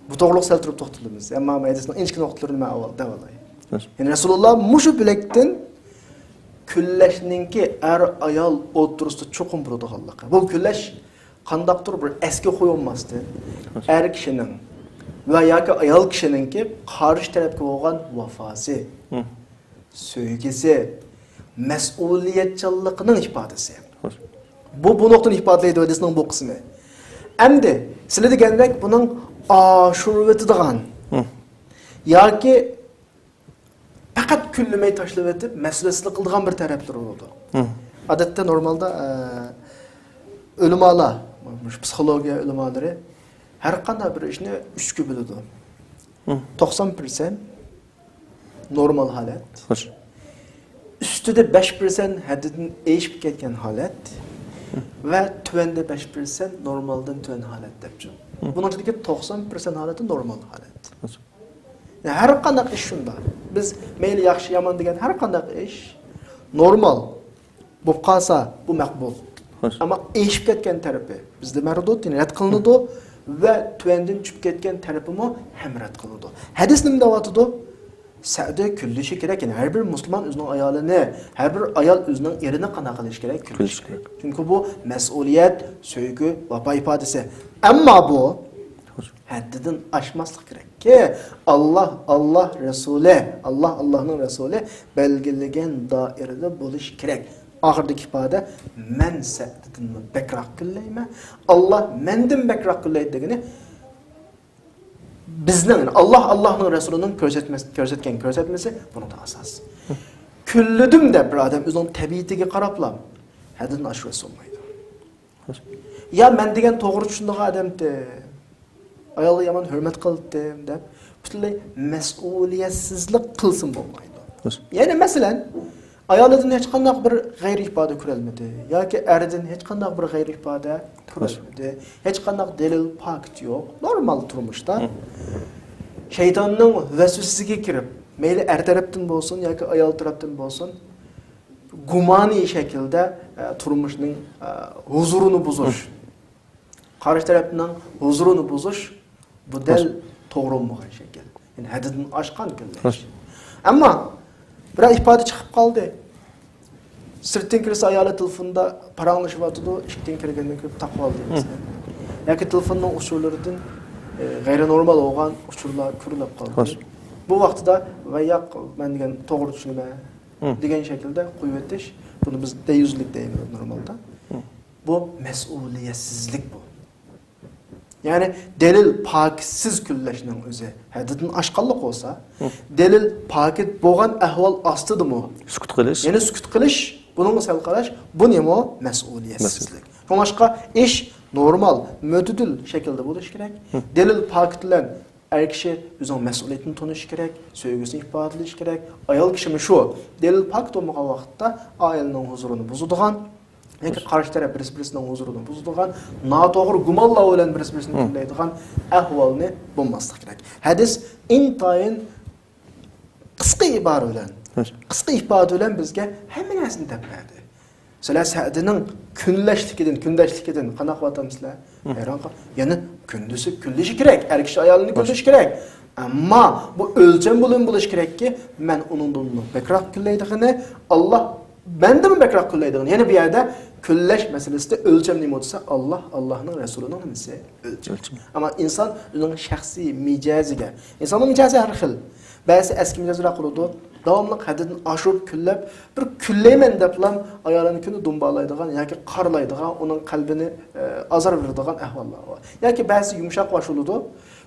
Bu to'g'riliq sal turib to'xtalamiz. Ammo hadisning inchki nuqtalarini men avval davolay. Ya'ni Rasululloh mushu bilakdan kullashninki ayol o'rtasida cho'qim bo'ladiganligi. Bu kullash qandaqdir bir eski qo'yilmasdan kishining va yoki ayol kishininki qarshi tarafga bo'lgan vafosi, sevgisi, mas'uliyatchanligining ifodasi. Bu nuqtani ifodalaydi hadisning bu qismi. Endi sizlar degandek buning oshirib yoki faqat kullamay tashlab o'tib mas'uliyatli qiladigan bir taraflar bo'ladi. Odatda normalda ulamolar, psixologiya ulamolari har qanday bir ishni 3 ga bo'ladi. 90% normal holat. Üstüde 5% haddidan eşib ketgan holat ve tuvanda 5% normaldan tuvan holat debdi. Bunun içindeki 90% holati normal holat. Yani her qanday ish shunda. Biz meyli yaxshi yomon degan har qanday ish normal bo'lib qolsa bu maqbul. Ama eşib ketgan tarafi bizda mardud, yani rad qilinadi ve tuvandan tushib ketgan tarafi mo ham rad qilinadi. Hadis nima deyapti? Sa'da kullishi kerak. Yani her bir Müslüman özünün ayolini, her bir ayol özünün erini qanday qilish kerak? Kullish kerak. Çünkü bu mas'uliyat, sevgi, vafo ifodasi. Ammo bu haddidan oshmaslik kerak ki Allah Resulü, Allah'ın Resulü belgilagan doirada bo'lish kerak. Oxirdagi ifoda men sa'dadan bekroq kullayman. Allah mendan bekroq kullaydi degani bizning Allah'ın Resulü'nün ko'rsatgan ko'rsatmasi buni da asos. Kulludim deb bir odam o'zining tabiatiga qarablam haddan oshirib olmaydi. Ya men degan to'g'ri tushundigan odamni ayolga yomon hurmat qildim deb butunlay mas'uliyatsizlik qilsin bo'lmaydi. Ya'ni masalan ayolidan hech qanday bir g'ayri ifoda ko'rolmadi yoki eridan hech qanday bir g'ayri ifoda ko'rolmadi. Hech qanday dalil fakt yo'q. Normal turmushda shaytonning vasvasasiga kirib, mayli er tarafdan bo'lsin yoki ayol tarafdan bo'lsin, gumoniy shaklda turmushning huzurini buzish, qarshi tarafning huzurini buzish bu dal to'g'ri bo'lmagan shakl. Yani haddidan oshgan kullash. Ammo bir ifoda chiqib qoldi. Sirtdan kirsa ayoli telefonda paranglashib ishdan kirgandan ko'p taqib oldi mesela. Yoki telefonning usullaridan g'ayri normal bo'lgan usullar ko'rilib qoldi. Bu vaqtda va yoq men degan to'g'ri tushunma degan shaklda qo'yib o'tish, buni biz deyuzlik deymiz normalda. Bu mas'uliyatsizlik bu. Yani delil pakitsiz kullashning o'zi haddidan oshganlik bo'lsa, delil pakit bo'lgan ahvol ostidimi? Sukut qilish. Yani sukut qilish, bunun misal qarash, bu nima? Mas'uliyatsizlik. Boshqa ish normal, mo'tadil shaklda bo'lish kerak. Delil pakit bilan er kishi o'zining mas'uliyatini tonish kerak, sevgisini ifodalash kerak. Ayol kishimi shu, delil pakit bo'lmagan vaqtda ayolning huzurini buzadigan, yoki qarshi taraf bir-birisining huzurini buzadigan, noto'g'ri gumonlar bilan bir-birisini kullaydigan ahvolni bo'lmaslik kerak. Hadis intayin qisqa iboda bilan bizga hamma narsani deb berdi. Sizlar Sa'dining kunlashligidan qanaqa qilyapsizlar? Hayron qol. Ya'ni kunduzi kullishi kerak, er kishi ayolini kullashi kerak. Ammo bu o'lcham bo'lish kerakki, men uningdan bekroq kullaydigini, Alloh mendan bekroq kullaydigini. Ya'ni bu yerda kullash masalasida o'lcham nima bo'lsa, Allohning Rasulining nimasi o'lcham. Ammo inson o'zining shaxsiy mijoziga, insonning mijozi har xil. Ba'zi eski mijozlar qiladi. Davomli haddidan oshirib kunlab bir kunlayman deb ham ayolini kuni dumbalaydigan yoki qarlaydigan, uning qalbini azor beradigan ahvollar bor. Yoki ba'zi yumshoq boshuladi.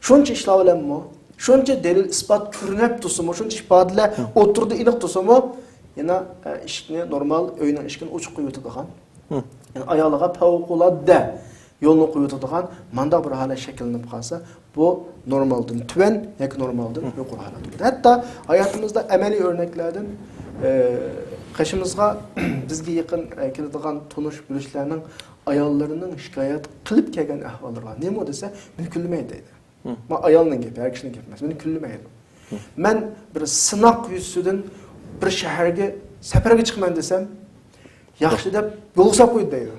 Shuncha ishlab olammi? Shuncha dalil isbot ko'rinib tursa-mu, shuncha ifodalar o'tirdi aniq tursa-mu, yana ishni normal uyning ishini o'chib qo'yadigan. Yani ayoliga favqulodda yo'lni qo'yadigan manda bir holat shakllanib qolsa, bu normaldan tuvan yoki normaldan yuqori holat. Hatto hayotimizda amaliy o'rnaklardan qashimizga bizga yaqin keladigan tonish bilishlarning ayollarining shikoyat qilib kelgan ahvollari bor. Nima desa, meni kulmaydi deydi. Men ayolning gapi, har kishining gapi emas, meni kulmaydi. Men bir sinoq yuzidan bir shaharga safarga chiqman desam, yaxshi deb yo'lsab qo'ydi deydi.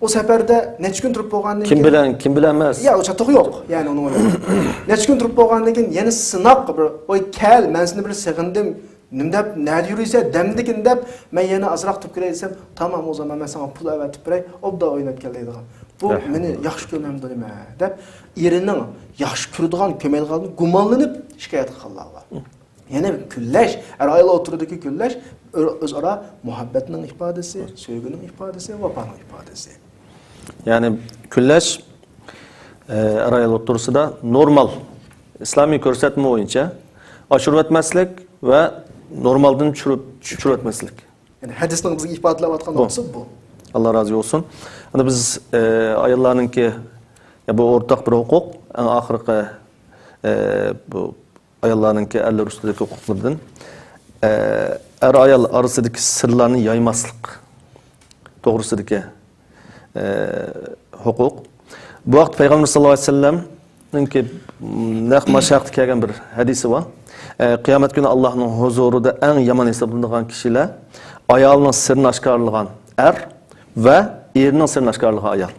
O seferde neçə gün turib bolğandan keyin kim bilen emas. Ya o çatıq yo'q. Yani onu o'ylayman. Neçə gün turib bolğandan keyin yana sınaq bir oy kel, men seni bir sig'indim. Nimdep nerede yürüyse demdikin deb men yana azroq turib kelay desam, tamam o zaman men sana pul avatib beray, obda o'ynab kelaydigan. Bu meni yaxshi ko'rmamdi nima deb erining yaxshi ko'radigan ko'maydiganini gumonlanib shikoyat qilganlar. Yana kullash, ayol o'tirdiki kullash o'zaro muhabbatning ifodasi, sevgining ifodasi, vafoning ifodasi. Yani küllash ayol o'tirsida normal islomiy ko'rsatma bo'yicha oshirib o'tmaslik va normaldan tushirib o'tmaslik. Yani hadisning bizga ifodalayotgan narsa bu. Allah razı olsun. Hani biz ayollarninki bu o'rtaq bir huquq, eng oxirgi bu ayollarninki erlar ustidagi huquqlardan ayol orasidagi sirlarni yaymaslik to'g'risidagi huquq. Bu vaqt Peygamber sallallohu alayhi vasallamninki naq mashaqat kelgan bir hadisi var. Qiyomat kuni Allohning huzurida eng yomon hisoblanadigan kishilar ayolning sirini oshkorlagan ve erining sirini oshkorlagan ayol.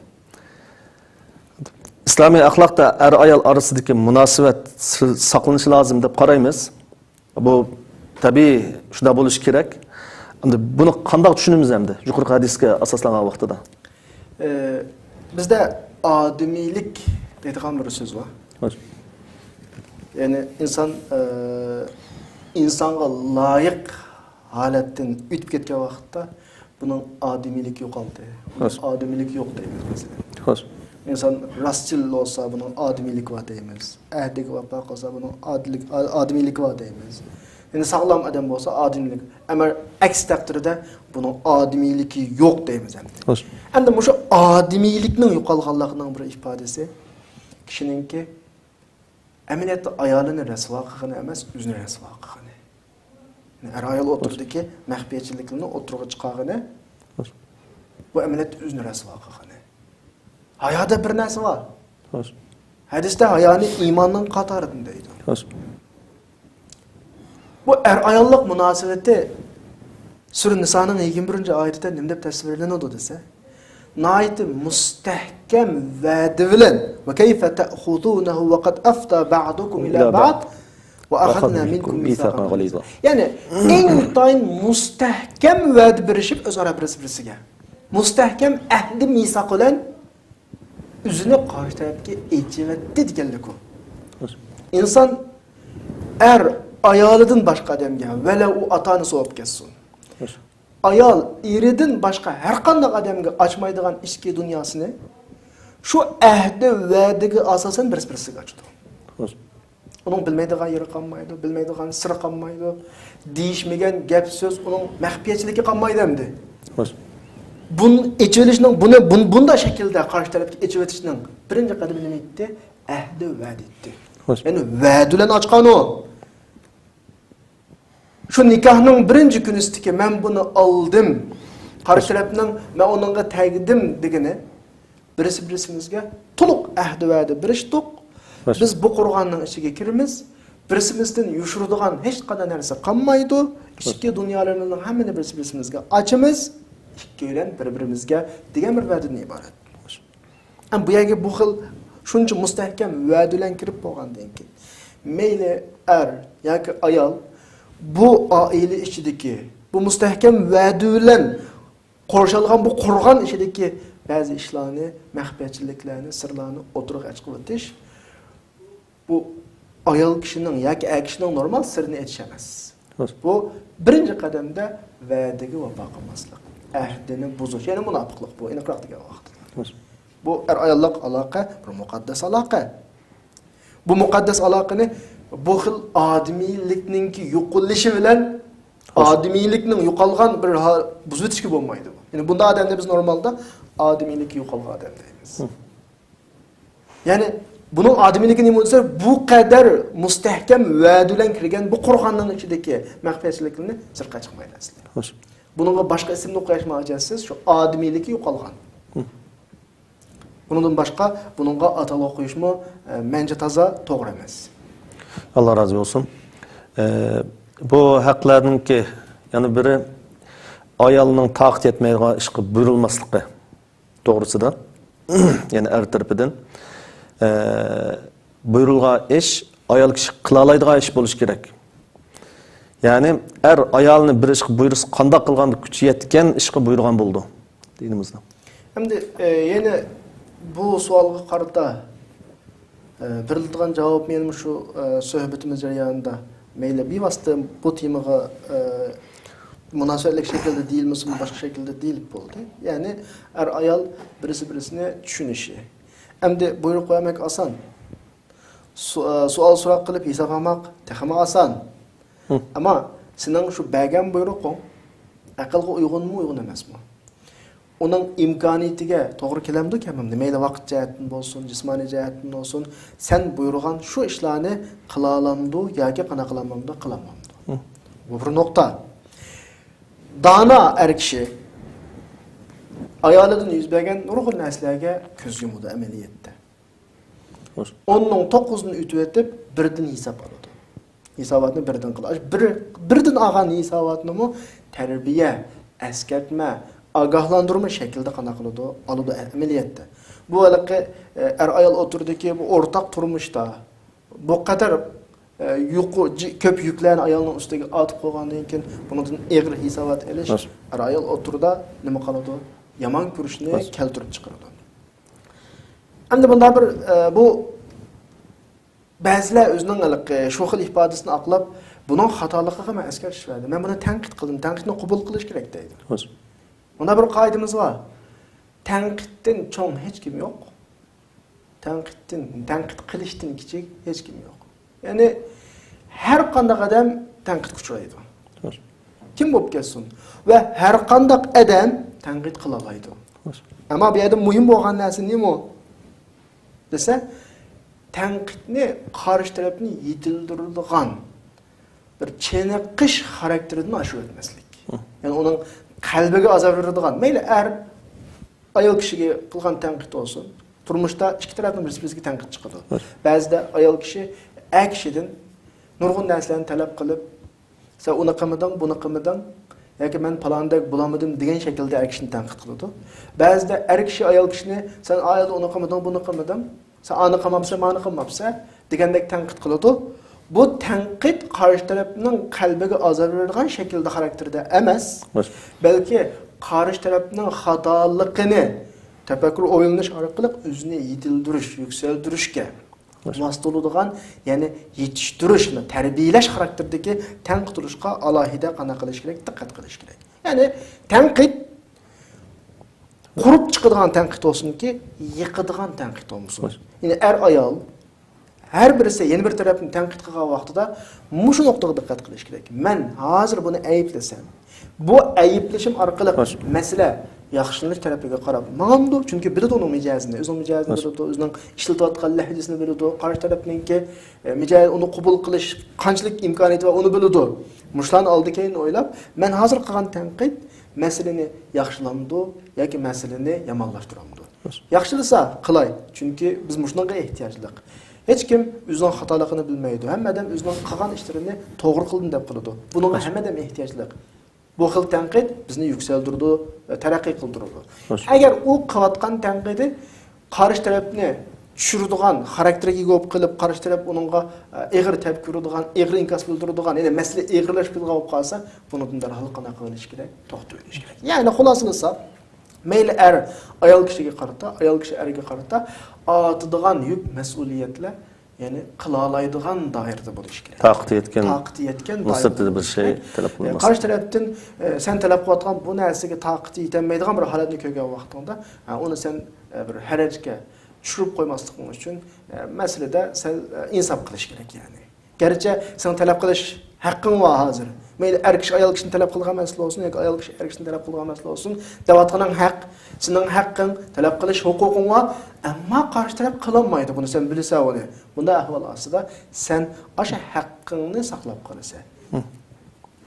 İslamiy axloqda ayol orasidagi munosabat saqlanishi lozim deb qaraymiz. Bu tabiiy shunday bo'lishi kerak. Endi buni qanday tushunamiz endi? Yuqorqi hadisga asoslangan vaqtida. Bizde ademilik deydigan bir söz var. Yani insanga layık haletten ütüp ketken vaqtda bunun ademilik yok aldı. Ademilik yok deymiz mesela. İnsan rastçıl olsa bunun ademilik var deymiz. Ehdik vapa olsa bunun ademilik var deymiz. Yani sağlam adam olsa ademilik. Ama aks takdirde bunun ademiliki yok deymiz. Hem de şu ademilikning yo'qolganligining bir ifodasi kishininki amaliyotda ayolini rasvo qilgani emas, o'zini rasvo qilgani. Yani ayol o'tirdiki maxfiyatchilikni o'tirg'i chiqargani. Bu amaliyotda o'zini rasvo qilgani. Hayoda bir narsa bor. Hadisda hayoni iymonning qatoridan deydi. Bu ayollik munosabati Sura Niso'ning 21-oyatida nima deb tasvirlanadi desa, nayt mustahkam va'da bilan va kayfa ta'khudunahu va qad afta ba'dukum ila ba'd va akhadna minkum mithaqan ghaliza. Yani intayin mustahkam va'da berishib o'zaro birisiga. Mustahkam ahdi misaq bilan o'zini qarshi tarafga ejvatdi deganlik u. İnsan ayolidan boshqa odamga valla u ota-onasi bo'lib ketsin. Ayol eridan boshqa har qanday odamga ochmaydigan ichki dunyosini shu ahdi va'daga asosan birisiga ochdi. Uning bilmaydigan yeri qolmaydi, bilmaydigan siri qolmaydi, deyishmagan gap so'z uning maxfiyatchiligi qolmaydi endi. Buni echilishning bunda shaklda qarshi tarafga echib o'tishning birinchi qadami nima edi? Ahdi va'da edi. Yani va'da bilan ochgan u. Şu nikahning birinchi kunisidagi men buni oldim, qarshi tarafning men uningga tagdim degani birimizga to'liq ahdi va'da berishdik. Biz bu qurg'onning ichiga kiramiz, birimizdan yushiradigan hech qanday narsa qolmaydi. Ichki dunyolarning hammani birimizga ochamiz, ikkilan bir-birimizga degan bir va'dadan iborat. Ham bu yerga bu xil shuncha mustahkam va'da bilan kirib bo'lgandan keyin mayli yoki ayol bu aile içindeki, bu müstehkem va'da bilan qo'shilgan bu qurg'on ichidagi ba'zi ishlarni, maxfiyatchiliklarni, sirlarni o'tirib ochib o'tish bu ayol kishining yoki er kishining normal sirini aytish emas. Xo'sh. Bu birinchi qadamda va'daga vafo qilmaslik, ahdini buzish, ya'ni munofiqlik bu aniqroq degan vaqt. Xo'sh. Bu er-ayollik aloqa bir muqaddas aloqa. Bu muqaddas aloqani bu xil odamiylikninki yo'qolishi bilan odamiylikning yo'qolgan bir buzib o'tishga bo'lmaydi. Ya'ni bunda odamda biz normalda odamiylik yo'qolgan odam deymiz. Ya'ni bunun odamiyligini nima bo'lsa, bu qadar mustahkam va'da bilan kirgan bu Qur'onning ichidagi mag'firatchilikni sirqa chiqmaydi aslida. Xo'sh. Buningga boshqa ismni qo'yish ma'jazsiz, shu odamiyligi yo'qolgan. Bundan boshqa buningga atalog qo'yishmi menga toza to'g'ri emas. Allah razı olsun. Bu haqlarninki yani biri ayolning taqit etmaydigan ishga buyurilmasligi to'g'risida yani er tarafidan buyurilgan ish ayol kishi qila oladigan ish bo'lishi kerak. Yani er ayolni bir ishga buyursa qanday qilganda kuchi yetgan ishga buyurgan bo'ldi dinimizda. Endi yana bu savolga qarata berilgan javob mening shu suhbatimiz jarayonida mayli bevosita bu temaga munosabatli shaklda deyilmasin, boshqa shaklda deyilib bo'ldi. Ya'ni er ayol birisi-birisini tushunishi. Endi buyruq qo'ymak oson. Savol so'roq qilib hisob olmoq texmi oson. Ammo sening shu bergan buyruqing aqlga uyg'unmi, uyg'un emasmi? Onun imkoniyatiga to'g'ri kelamdi kamimda, mayli vaqt jihatdan bo'lsin, jismoniy jihatdan bo'lsin, sen buyurgan shu ishlarni qila olamdi yoki qana qilamamdi, qilamamdi. Bu bir nuqta. Dana er kishi ayolidan yuz bergan nurg'un narsalarga ko'z yumadi amaliyotda. 10ning 9'unu ütüp etib, birdan hisob oladi. Hisobotni birdan qiladi. Birdan olgan hisobotni mu tarbiya, eskartma, agahlandırma şekilde qana qiladi, oladi amaliyotda. Bu haliqi er ayol o'tirdiki, bu o'rtaq turmushda bu qadar ko'p yuklarni ayolning ustiga atib qo'ygandan keyin bundan og'ir hisobot elish er ayol o'tirda nima qiladi? Yomon ko'rishni keltirib chiqaradi. Endi bunda bir bu ba'zilar o'zining haliqi shu xil ifodasini aqlab, buning xatoligiga men eskartish berdi. Men buni tanqid qildim, tanqidni qabul qilish kerak deydi. Bunda bir qoidamiz var. Tanqiddan cho'ng hech kim yo'q. Tanqid qilishdan kichik hech kim yo'q. Ya'ni har qanday odam tanqid kuchaydi. Kim bo'lib kelsin va har qanday odam tanqid qila oladi. Ammo bu yerda muhim bo'lgan narsa nima? Desa, tanqidni qarshi tarafni yetildiradigan bir cheniqish xarakteridan oshib o'tmaslik. Ya'ni uning qalbiga azab beradigan, mayli ayol kishiga qilgan tanqid olsun. Turmushda ikki tarafdan birisi-birisiga tanqid chiqadi. Ba'zida ayol kishi kishidan nurg'un narsalarni talab qilib, sen uni qilmading, buni qilmading, yoki men palondek bo'lamadim degan shaklda kishini tanqid qiladi. Ba'zida kishi ayol kishini sen ayolda uni qilmading, buni qilmading, sen ani qilmabsan, mani qilmabsan degandek tanqid qiladi. Bu tanqid qarshi tarafning qalbiga azor beradigan shaklda xarakterda emas, balki qarshi tarafning xatoligini tafakkur o'ylanish orqali o'zini yetildirish, yuksaltirishga vositoladigan, ya'ni yetishtirishni, tarbiyalash xarakterdagi tanqid qilishga alohida qana qilish kerak, diqqat qilish kerak. Ya'ni tanqid qurib chiqadigan tanqid olsunki, yiqadigan tanqid olmasin. Ya'ni ayol her birisi yeni bir tarafını tanqid qilgan vaqtida mushu nuqtaga diqqat qilish kerak. Men hozir buni ayiblasam, bu ayiblashim orqali masala yaxshilanish tarafiga qarab ma'amdi, chunki biladi uning mijozini, o'zining mijozini biladi, o'zining ishlatayotgan lahjasini biladi, qarshi tarafninki mijoz uni qabul qilish qanchalik imkoniyati va uni biladi. Mushlarni oldi keyin o'ylab, men hozir qilgan tanqid masalani yaxshilamdi yoki masalani yomonlashtiramdi. Yaxshilasa qilay, chunki biz mushunga ehtiyojliq. Hech kim o'zining xatoligini bilmaydi. Hammadan o'zining qilgan ishlarini to'g'ri qildim deb qiladi. Bunga hammadan ehtiyojliq. Bu xil tanqid bizni yuksaltirdi, taraqqiy qildirdi. Agar u qilayotgan tanqidi qarshi tarafni tushiradigan, xarakteriga ega bo'lib qilib, qarshi taraf uningga ig'ir tepkiradigan, ig'ir inkas bildiradigan, ya'ni masala ig'irlashib bo'lib qolsa, bundan darhol qana qilish kerak, to'xtab o'tish kerak. Ya'ni xulosalasa, mayli ayol kishiga qarata, ayol kishi erga qarata, ortadigan yuk mas'uliyatlar yani qila oladigan doirada bo'lish kerak. Taqdi yetgan. Taqdi yetgan Maqsadda bir şey talab qilmas. Qarshi tarafdan sen talab qilayotgan bu narsaga taqdi yetolmaydigan bir holatni ko'rgan vaqtingda, uni sen bir harajga tushirib qo'ymasliging uchun masalada sen insof qilish kerak yani. Garchi sen talab qilish haqqing bor hozir. Mayli er kishi ayol kishini talab qilgan masala olsun yoki ayol kishi er kishini talab qilgan masala olsun, davatganing haq, sening haqqing, talab qilish huquqing bor, ammo qarshi taraf qilolmaydi. Buni sen bilasan uni. Bunda ahvol ostida sen o'sha haqqingni saqlab qolasan.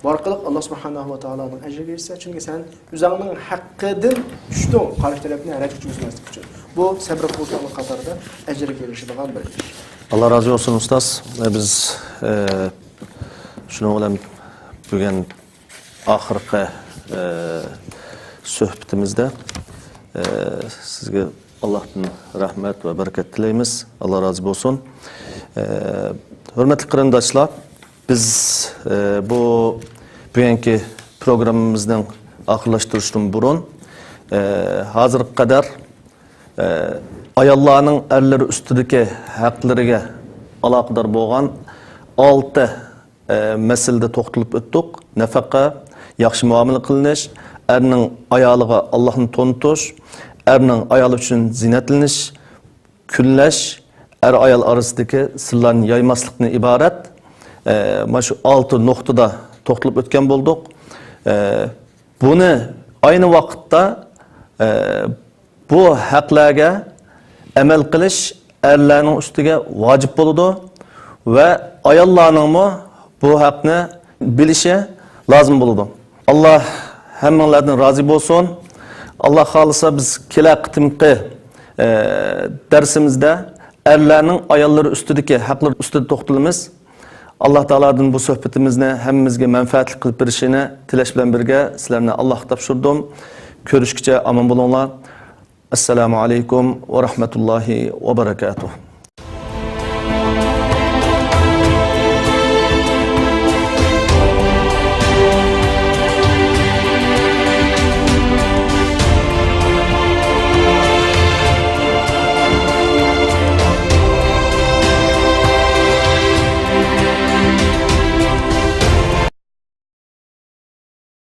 Bu orqali Alloh subhanahu va taoloning ajri bersa, chunki sen o'zingning haqqidan tushding, qarshi tarafni harakat qilmaslik uchun. Bu sabr qilishning qatorida ajrga erishadigan bir ish. Allah razı olsun ustaz. Biz şunu bilan bugun oxirgi suhbatimizda sizga Allohdan rahmat va barakat tilaymiz. Allah razı olsun. Hurmatli qarindoshlar, biz bu bugungi programmamizning oxirlashtirishdan burun hozirga qadar ayollarning erleri ustidagi haqlariga aloqador bo'lgan 6 masalada to'xtalib o'tdik. Nafaqa, yaxshi muomala qilinish, erning ayoliga Allohni tonitish, erning ayoli uchun zinatlanish, kunlash, er ayol orasidagi sirlarni yaymaslikdan iborat. Mana shu 6 nuqtada to'xtalib o'tgan bo'ldik. Buni ayni vaqtda bu haqlarga amal qilish erlarning ustiga vojib bo'ladi va ayollarning bu haqni bilishi lozim bo'ladi. Alloh hammalardan rozi bo'lsin. Alloh xolisa biz kelar qitimqi darsimizda erlarning ayollari ustidagi haqlar ustida to'xtalamiz. Alloh taoladan bu suhbatimizni hammamizga manfaatli qilib berishini tilash bilan birga sizlarni Allohga topshirdim. Ko'rishguncha omon bo'linglar. Assalomu alaykum va rahmatullohi va barakatuh.